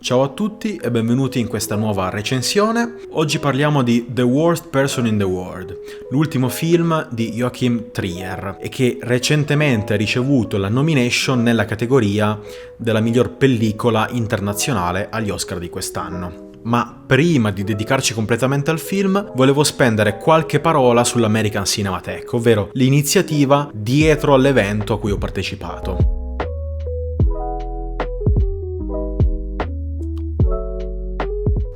Ciao a tutti e benvenuti in questa nuova recensione. Oggi parliamo di The Worst Person in the World, l'ultimo film di Joachim Trier e che recentemente ha ricevuto la nomination nella categoria della miglior pellicola internazionale agli Oscar di quest'anno. Ma prima di dedicarci completamente al film, volevo spendere qualche parola sull'American Cinematheque, ovvero l'iniziativa dietro all'evento a cui ho partecipato.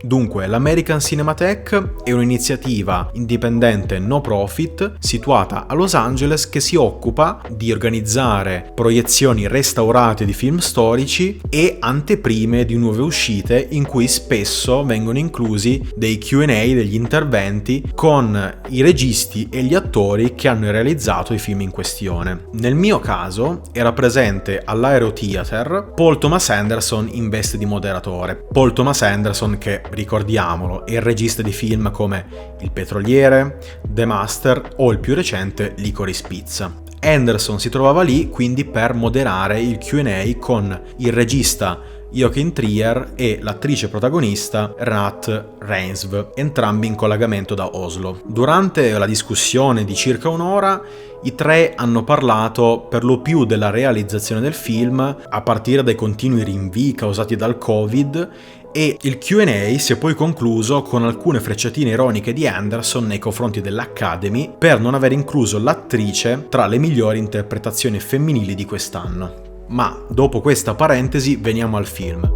Dunque, l'American Cinematheque è un'iniziativa indipendente no profit situata a Los Angeles che si occupa di organizzare proiezioni restaurate di film storici e anteprime di nuove uscite in cui spesso vengono inclusi dei Q&A, degli interventi con i registi e gli attori che hanno realizzato i film in questione. Nel mio caso era presente all'Aero Theater Paul Thomas Anderson in veste di moderatore. Paul Thomas Anderson che, ricordiamolo, è il regista di film come Il Petroliere, The Master o il più recente Licorice Pizza. Anderson si trovava lì quindi per moderare il Q&A con il regista Joachim Trier e l'attrice protagonista Renate Reinsve, entrambi in collegamento da Oslo. Durante la discussione di circa un'ora, i tre hanno parlato per lo più della realizzazione del film, a partire dai continui rinvii causati dal Covid, e il Q&A si è poi concluso con alcune frecciatine ironiche di Anderson nei confronti dell'Academy per non aver incluso l'attrice tra le migliori interpretazioni femminili di quest'anno. Ma dopo questa parentesi veniamo al film.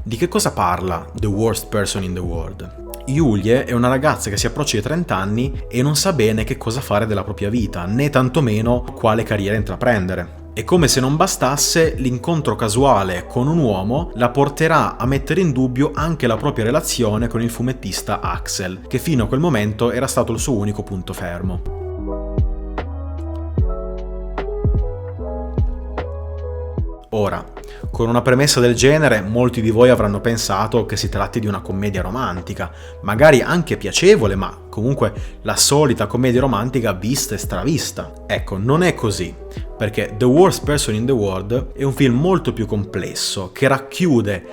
Di che cosa parla The Worst Person in the World? Julie è una ragazza che si approccia ai 30 anni e non sa bene che cosa fare della propria vita, né tantomeno quale carriera intraprendere. E come se non bastasse, l'incontro casuale con un uomo la porterà a mettere in dubbio anche la propria relazione con il fumettista Axel, che fino a quel momento era stato il suo unico punto fermo. Ora, con una premessa del genere, molti di voi avranno pensato che si tratti di una commedia romantica, magari anche piacevole, ma comunque la solita commedia romantica vista e stravista. Ecco, non è così, perché The Worst Person in the World è un film molto più complesso, che racchiude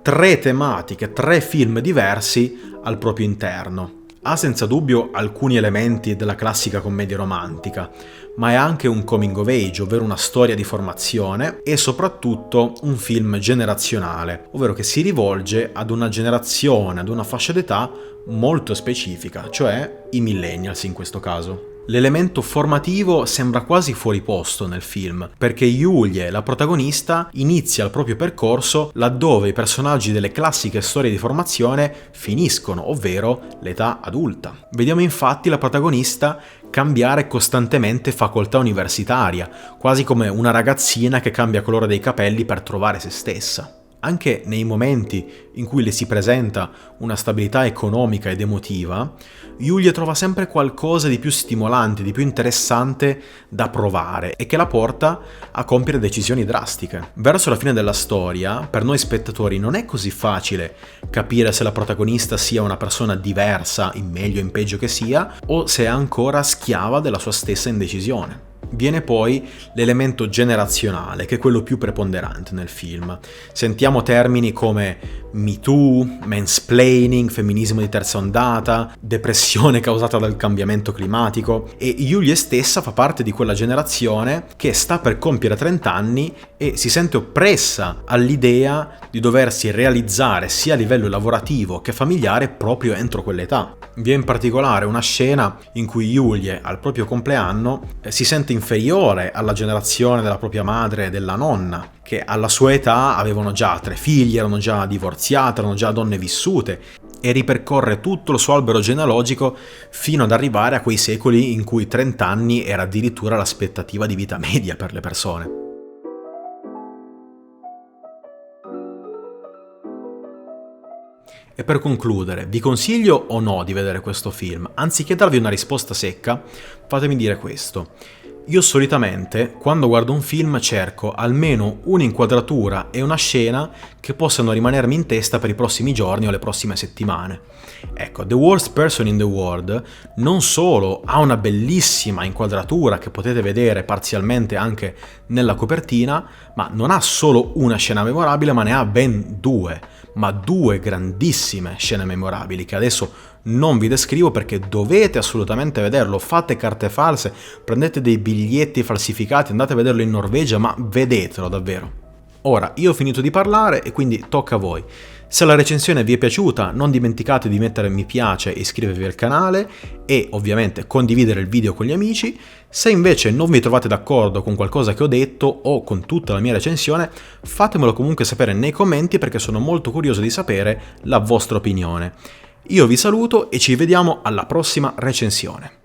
3 tematiche, 3 film diversi al proprio interno. Ha senza dubbio alcuni elementi della classica commedia romantica, ma è anche un coming of age, ovvero una storia di formazione, e soprattutto un film generazionale, ovvero che si rivolge ad una generazione, ad una fascia d'età molto specifica, cioè i millennials in questo caso. L'elemento formativo sembra quasi fuori posto nel film, perché Julie, la protagonista, inizia il proprio percorso laddove i personaggi delle classiche storie di formazione finiscono, ovvero l'età adulta. Vediamo infatti la protagonista cambiare costantemente facoltà universitaria, quasi come una ragazzina che cambia colore dei capelli per trovare se stessa. Anche nei momenti in cui le si presenta una stabilità economica ed emotiva, Julie trova sempre qualcosa di più stimolante, di più interessante da provare e che la porta a compiere decisioni drastiche. Verso la fine della storia, per noi spettatori non è così facile capire se la protagonista sia una persona diversa, in meglio o in peggio che sia, o se è ancora schiava della sua stessa indecisione. Viene poi l'elemento generazionale, che è quello più preponderante nel film. Sentiamo termini come Me Too, mansplaining, femminismo di terza ondata, depressione causata dal cambiamento climatico, e Julie stessa fa parte di quella generazione che sta per compiere 30 anni e si sente oppressa all'idea di doversi realizzare sia a livello lavorativo che familiare proprio entro quell'età. Vi è in particolare una scena in cui Julie, al proprio compleanno, si sente inferiore alla generazione della propria madre e della nonna, che alla sua età avevano già 3 figli, erano già divorziate, erano già donne vissute, e ripercorre tutto il suo albero genealogico fino ad arrivare a quei secoli in cui 30 anni era addirittura l'aspettativa di vita media per le persone. E per concludere, vi consiglio o no di vedere questo film? Anziché darvi una risposta secca, fatemi dire questo. Io solitamente, quando guardo un film, cerco almeno un'inquadratura e una scena che possano rimanermi in testa per i prossimi giorni o le prossime settimane. Ecco, The Worst Person in the World non solo ha una bellissima inquadratura che potete vedere parzialmente anche nella copertina, ma non ha solo una scena memorabile, ma ne ha ben due, ma due grandissime scene memorabili che adesso non vi descrivo perché dovete assolutamente vederlo. Fate carte false, prendete dei biglietti falsificati, andate a vederlo in Norvegia, ma vedetelo davvero. Ora, io ho finito di parlare e quindi tocca a voi. Se la recensione vi è piaciuta, non dimenticate di mettere mi piace e iscrivervi al canale e ovviamente condividere il video con gli amici. Se invece non vi trovate d'accordo con qualcosa che ho detto o con tutta la mia recensione, fatemelo comunque sapere nei commenti perché sono molto curioso di sapere la vostra opinione. Io vi saluto e ci vediamo alla prossima recensione.